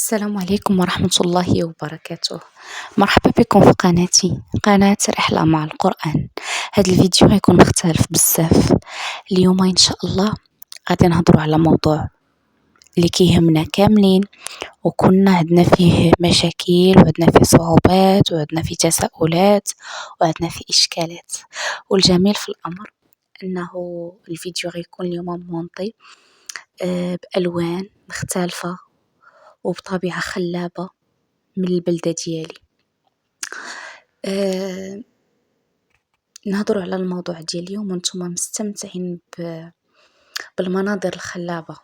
السلام عليكم ورحمة الله وبركاته. مرحبا بكم في قناتي، قناة رحلة مع القرآن. هذا الفيديو غيكون مختلف بزاف. اليوم إن شاء الله غادي نهضروا على موضوع اللي كيهمنا كاملين، وكنا عندنا فيه مشاكل وعندنا فيه صعوبات وعندنا فيه تساؤلات وعندنا فيه إشكالات. والجميل في الأمر أنه الفيديو غيكون اليوم مونطي بألوان مختلفة وبطبيعة خلابة من البلدة ديالي. نهضروا على الموضوع ديال اليوم وانتم مستمتعين بالمناظر الخلابة.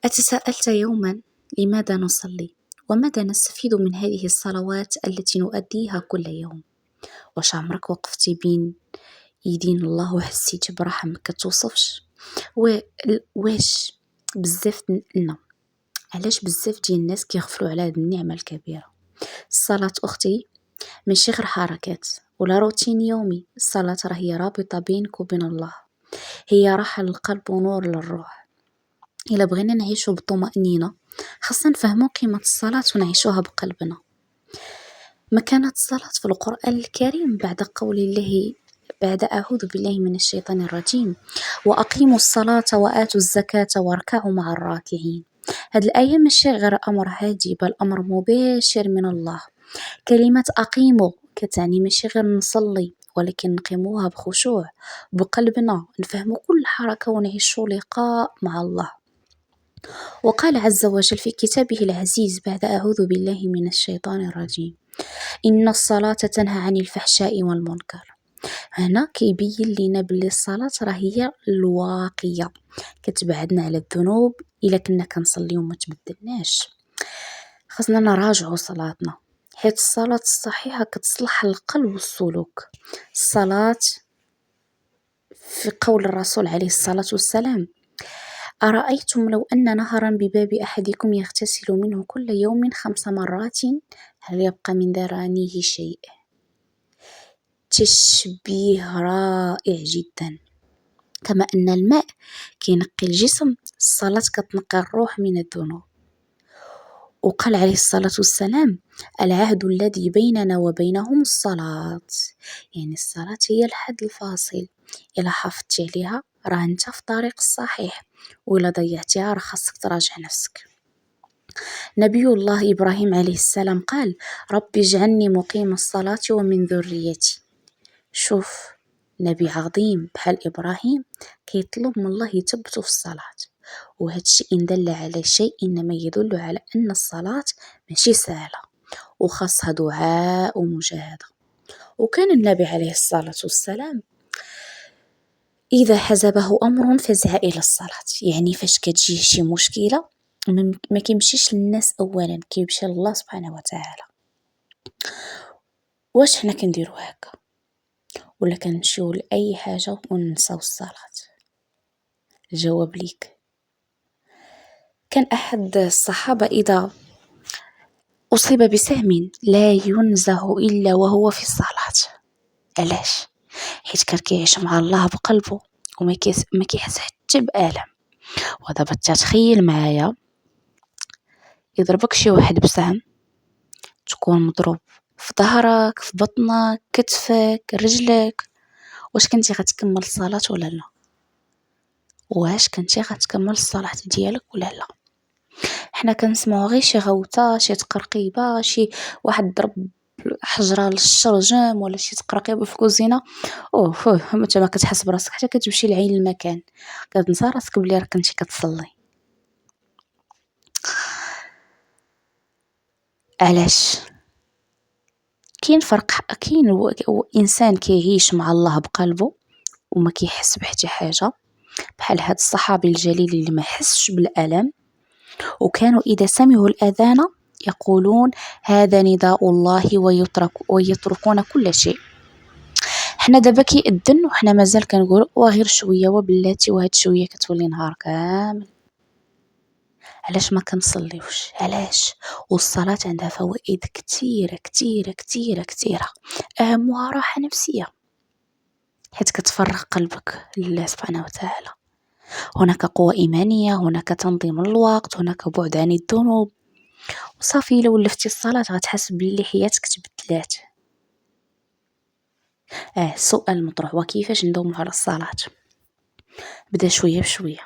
أتساءلت يوما لماذا نصلي وماذا نستفيد من هذه الصلوات التي نؤديها كل يوم؟ واش عمرك وقفتي بين يدين الله وحسيتي براحة ما كتوصفش؟ واش بزاف لنا علاش بزاف ديال الناس كيغفلوا على هذه النعمة الكبيرة؟ الصلاة أختي ماشي غير حركات ولا روتين يومي، الصلاة هي رابطة بينك وبين الله، هي راحة للقلب ونور للروح. إلا بغينا نعيشوا بطمأنينة خاصنا نفهموا قيمة الصلاة ونعيشوها بقلبنا. مكانة الصلاة في القرآن الكريم بعد قول الله بعد أعوذ بالله من الشيطان الرجيم وأقيموا الصلاة وآتوا الزكاة واركعوا مع الراكعين. هذه الآية ماشي غير أمر هادي بل أمر مباشر من الله. كلمة أقيموا كتعني ماشي غير نصلي ولكن نقيموها بخشوع بقلبنا، نفهموا كل حركة ونعيشوا لقاء مع الله. وقال عز وجل في كتابه العزيز بعد أعوذ بالله من الشيطان الرجيم إن الصلاة تنهى عن الفحشاء والمنكر. هنا كيبين لنا بلي الصلاة هي الواقية كتبعدنا على الذنوب. إلا كنا كنصلي وما تبدلناش خاصنا نراجعوا صلاتنا، حيث الصلاة الصحيحة كتصلح القلب والسلوك. الصلاة في قول الرسول عليه الصلاة والسلام أرأيتم لو أن نهرا بباب أحدكم يغتسل منه كل يوم 5 مرات هل يبقى من درانيه شيء؟ تشبيه رائع جدا. كما أن الماء كينقي الجسم، الصلاة كتنقي الروح من الذنوب. وقال عليه الصلاة والسلام العهد الذي بيننا وبينهم الصلاة، يعني الصلاة هي الحد الفاصل. إلا حافظتي عليها راه انت في الطريق الصحيح، وإلا ضيعتيها راه خاصك تراجع نفسك. نبي الله إبراهيم عليه السلام قال ربي اجعلني مقيم الصلاة ومن ذريتي. شوف نبي عظيم بحال إبراهيم كيطلب من الله يثبته في الصلاة، وهذا الشيء إن دل على شيء إنما يدل على أن الصلاة ماشي سهلة وخاصها دعاء ومجاهدة. وكان النبي عليه الصلاة والسلام إذا حزبه أمر فزع إلى الصلاة، يعني فاش كتجيه شي مشكلة ما كيمشيش للناس أولا، كيمشي لله سبحانه وتعالى. واش حنا كنديروا هكا ولا كنمشيو لأي حاجة وننساو الصلاة؟ الجواب ليك. كان أحد الصحابة إذا أصيب بسهم لا ينزه إلا وهو في الصلاة. علاش؟ حيت كان كيعيش مع الله بقلبه وما كيحس حتى بألم. ودابا تتخيل معايا يضربك شي واحد بسهم، تكون مضروب في ظهرك، في بطنك، كتفك، رجلك، واش كنتي غتكمل الصلاة ولا لا؟ واش كنتي غتكمل الصلاة ديالك ولا لا؟ حنا كنسمعوا غير شي غوطه، شي تقرقيبه، شي واحد ضرب حجره للشرجم ولا شي تقرقيبه في الكوزينه انت ما كتحس براسك حتى كتمشي لعين المكان، كتنسى راسك بلي راك كنتي كتصلي. علاش؟ كاين فرق. كاين انسان كيعيش مع الله بقلبه وما كيحس بحتى حاجه، بحال هاد الصحابي الجليل اللي ما حسش بالالم، وكانوا اذا سمعوا الاذان يقولون هذا نداء الله ويتركون كل شيء. حنا دابا كيأذن وحنا مازال كنقول وغير شويه وبلاتي، وهاد شويه كتولي نهار كامل. علاش ما كنصليوش؟ علاش؟ والصلاة عندها فوائد كثيرة كثيرة كثيرة كثيرة، أهمها راحة نفسية حيت كتفرغ قلبك لله سبحانه وتعالى. هناك قوة إيمانية، هناك تنظيم الوقت، هناك بعد عن الذنوب. وصافي الا ولفتي الصلاه غتحس بلي حياتك تبدلات. السؤال المطروح وكيفاش ندوموا على الصلاه؟ بدا شويه بشويه،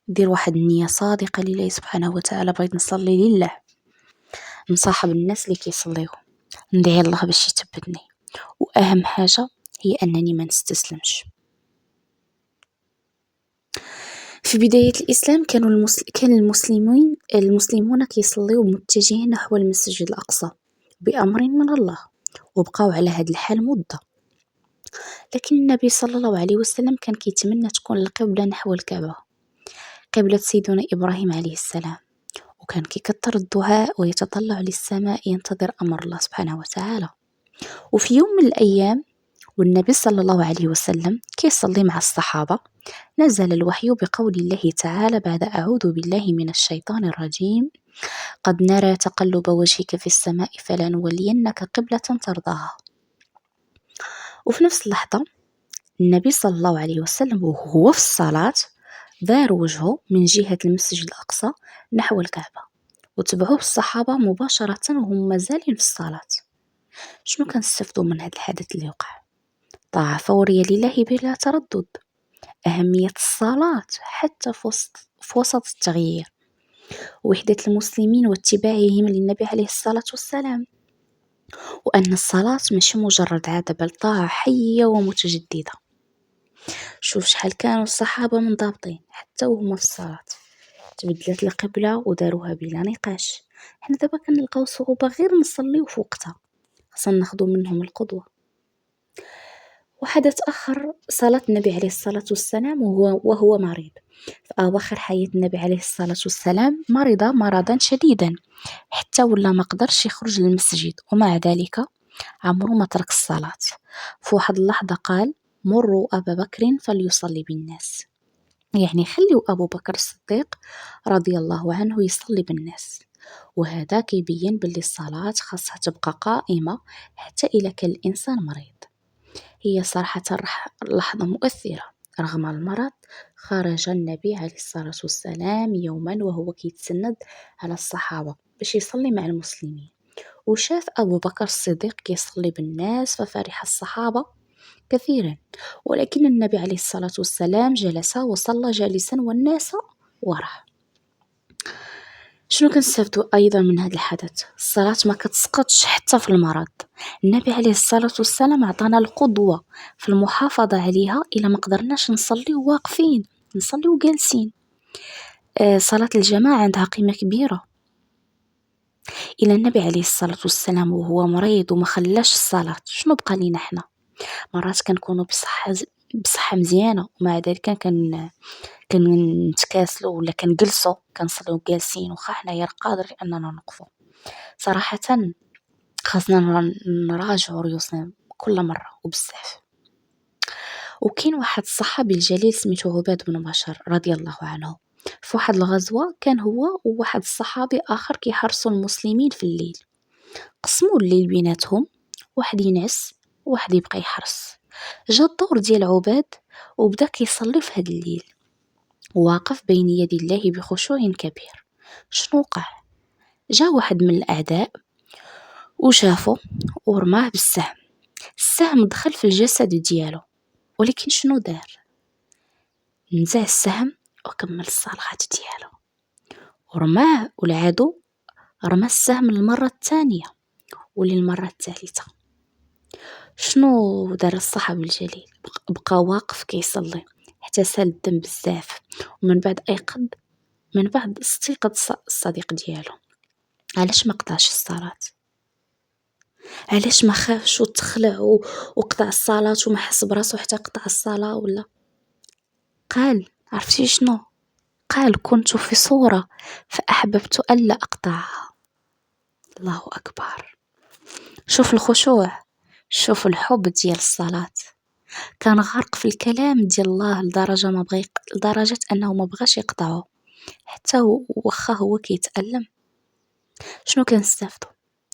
دير واحد النيه صادقه لله سبحانه وتعالى، بغيت نصلي لله، نصاحب الناس اللي كيصليو، ندعي الله باش يثبتني، واهم حاجه هي انني ما نستسلمش. في بداية الإسلام كان المسلمون كيصليو متجهين نحو المسجد الأقصى بأمر من الله، وبقاو على هذا الحال مدة. لكن النبي صلى الله عليه وسلم كان كيتمنى تكون القبلة نحو الكعبة، قبلة سيدنا إبراهيم عليه السلام، وكان كيكثر الدعاء ويتطلع للسماء ينتظر أمر الله سبحانه وتعالى. وفي يوم من الأيام والنبي صلى الله عليه وسلم كيصلي مع الصحابة، نزل الوحي بقول الله تعالى بعد أعوذ بالله من الشيطان الرجيم: قد نرى تقلب وجهك في السماء فلنولينك قبلة ترضاها. وفي نفس اللحظة النبي صلى الله عليه وسلم وهو في الصلاة دار وجهه من جهة المسجد الأقصى نحو الكعبة، وتبعوه الصحابة مباشرة وهم مازالين في الصلاة. شنو كنستفدوا من هذا الحدث اللي وقع؟ طاعة فورية لله بلا تردد، أهمية الصلاة حتى في وسط التغيير، وحدة المسلمين واتباعهم للنبي عليه الصلاة والسلام، وأن الصلاة ماشي مجرد عادة بل طاعة حية ومتجددة. شوف شحال كانوا الصحابة منضبطين حتى وهما في الصلاة، تبدلت القبلة وداروها بلا نقاش. حنا دابا كنلقاو صعوبة غير نصليو في وقتها، خاصنا ناخدو منهم القدوة. وحدث آخر، صلاة النبي عليه الصلاة والسلام وهو مريض. في أواخر حياة النبي عليه الصلاة والسلام مرض مرضا شديدا حتى ولا ما قدرش يخرج للمسجد، ومع ذلك عمره ما ترك الصلاة. في واحد اللحظة قال: مروا أبا بكر فليصلي بالناس، يعني خليوا أبو بكر الصديق رضي الله عنه يصلي بالناس. وهذا كيبين باللي الصلاة خاصها تبقى قائمة حتى إذا كان الإنسان مريض. هي صراحة لحظة مؤثرة. رغم المرض خرج النبي عليه الصلاة والسلام يوما وهو كيتسند على الصحابة باش يصلي مع المسلمين، وشاف أبو بكر الصديق كيصلي بالناس ففرح الصحابة كثيرا، ولكن النبي عليه الصلاة والسلام جلس وصلى جالسا والناس وراه. شنو كنستافدوا ايضا من هذا الحدث؟ الصلاه ما كتسقطش حتى في المرض. النبي عليه الصلاه والسلام عطانا القدوه في المحافظه عليها. الا ما قدرناش نصلي واقفين نصلي وجالسين. صلاه الجماعه عندها قيمه كبيره. الى النبي عليه الصلاه والسلام وهو مريض وما خلاش الصلاه، شنو بقى لينا حنا؟ مرات كنكونوا بصحه مزيانه ومع ذلك كنتكاسلوا ولا كنجلسوا كنصليو جالسين، وخا حنايا قادر اننا نوقفوا. صراحه خاصنا نراجعوا ريوسنا كل مره وبزاف. وكاين واحد الصحابي الجليل سميتو عباد بن بشر رضي الله عنه. في واحد الغزوه كان هو وواحد الصحابي اخر كيحرسوا المسلمين في الليل. قسموا الليل بيناتهم، واحد ينعس وواحد يبقى يحرس. جا الدور ديال عباد وبدا كيصلي في هذا الليل، واقف بين يدي الله بخشوع كبير. شنو وقع؟ جا واحد من الأعداء وشافه ورماه بالسهم. السهم دخل في الجسد ديالو، ولكن شنو دار؟ نزع السهم وكمل الصلاة ديالو، ورماه والعدو رمى السهم للمرة الثانية وللمرة الثالثة. شنو دار الصحابي الجليل؟ بقى واقف كيصلي حتى سال الدم بزاف، ومن بعد أيقظ، من بعد استيقظ الصديق ديالو. علاش ما قطعش الصلاة؟ علاش ما خافش وتخلع وقطع الصلاة وما حس براسو حتى قطع الصلاة؟ ولا قال عرفتي شنو قال؟ كنت في صورة فأحببت ألا أقطعها. الله أكبر. شوف الخشوع، شوف الحب ديال الصلاة. كان غارق في الكلام ديال الله لدرجة أنه ما بغاش يقطعه حتى وخا هو كيتألم. شنو كنستافدو؟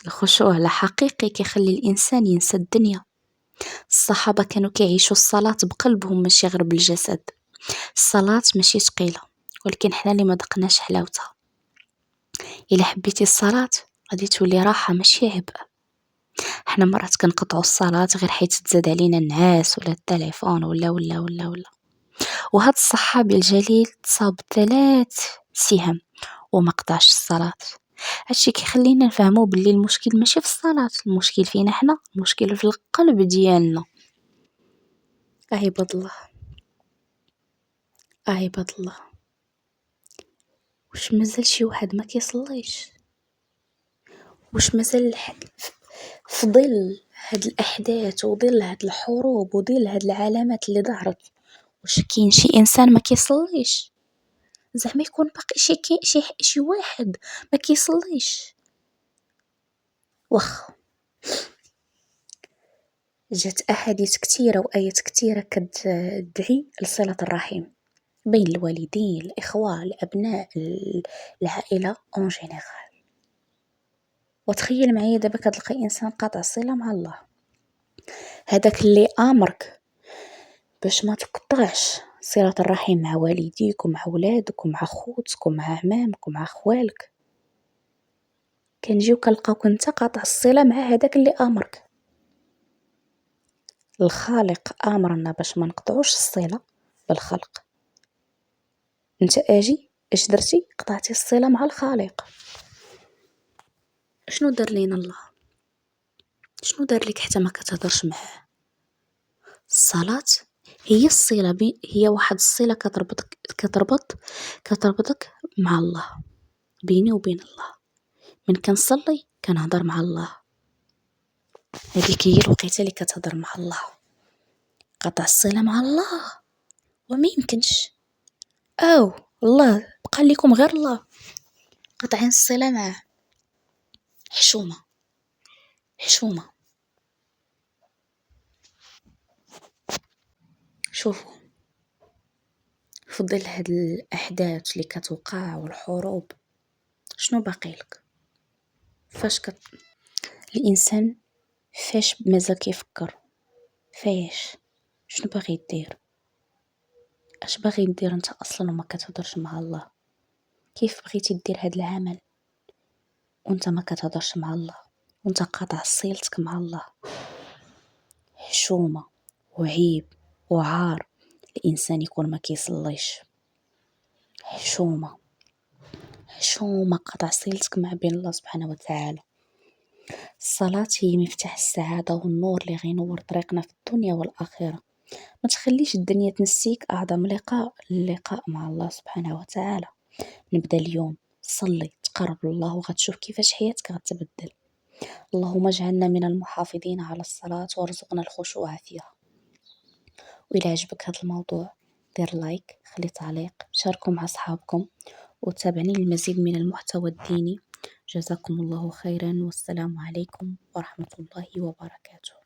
الخشوع الحقيقي كيخلي الانسان ينسى الدنيا. الصحابه كانوا كيعيشوا الصلاه بقلبهم ماشي غير بالجسد. الصلاه ماشي ثقيله، ولكن حنا اللي ما دقناش حلاوتها. إلا حبيتي الصلاة غادي تولي راحة ماشي عبء. حنا مرات كنقطعوا الصلاة غير حيت تزاد علينا النعاس ولا التليفون ولا. وهذا الصحابي الجليل تصاب ب3 سهام وما قطعش الصلاة. هادشي كيخلينا نفهموا باللي المشكل ماشي في الصلاة، المشكل فينا حنا، المشكل في القلب ديالنا. عباد الله، عباد الله، واش مازال شي واحد ما كيصليش؟ واش مازال في ظل هاد الاحداث وظل هاد الحروب وظل هاد العلامات اللي ظهرت، واش كاين شي انسان ما كيصليش؟ زعما يكون باقي شي واحد ما كيصليش؟ واخا جات احاديث كثيره وايات كثيره كتدعي لصله الرحم بين الوالدين، الاخوه، الابناء، العائله اون جينيرال. وتخيل معايا دابا كتلقى انسان قاطع الصله مع الله، هذاك اللي امرك باش ما تقطعش صله الرحم مع والديك ومع ولادك ومع خوتك ومع عمامك ومع خوالك، كنجيو كنلقاوك انت قاطع الصله مع هذاك اللي امرك. الخالق امرنا باش ما نقطعوش الصله بالخلق، انت اش درتي؟ قطعتي الصله مع الخالق. شنو دار لينا الله؟ شنو دار لك حتى ما كتهضرش معاه؟ الصلاه هي الصله هي واحد الصله كتربطك مع الله، بيني وبين الله. من كنصلي كنهضر مع الله، هذيك هي الوقيته اللي كتهضر مع الله. قطع الصله مع الله وما يمكنش. او الله بقى لكم غير الله قطعين الصله معه. حشومه، حشومه. شوفوا، في ظل هاد الاحداث اللي كتوقع والحروب، شنو باقي لك؟ الانسان فاش مازال كيفكر؟ فاش؟ شنو باغي يدير؟ اش باغي يدير انت اصلا وما كتهضرش مع الله؟ كيف بغيتي دير هاد العمل وانت ما كتهضرش مع الله وانت قاطع صلتك مع الله؟ حشومه وعيب وعار الانسان يكون ما كيصليش. حشومه، حشومه قطع صلتك مع بين الله سبحانه وتعالى. الصلاة هي مفتاح السعادة والنور اللي غينور طريقنا في الدنيا والآخرة. ما تخليش الدنيا تنسيك أعظم اللقاء مع الله سبحانه وتعالى. نبدأ اليوم، صلي، تقرب لله وغتشوف كيفاش حياتك غتبدل. اللهم اجعلنا من المحافظين على الصلاة وارزقنا الخشوع فيها. وإلى عجبك هذا الموضوع دير لايك، خلي تعليق، شاركوا مع أصحابكم وتابعني المزيد من المحتوى الديني. جزاكم الله خيرا، والسلام عليكم ورحمة الله وبركاته.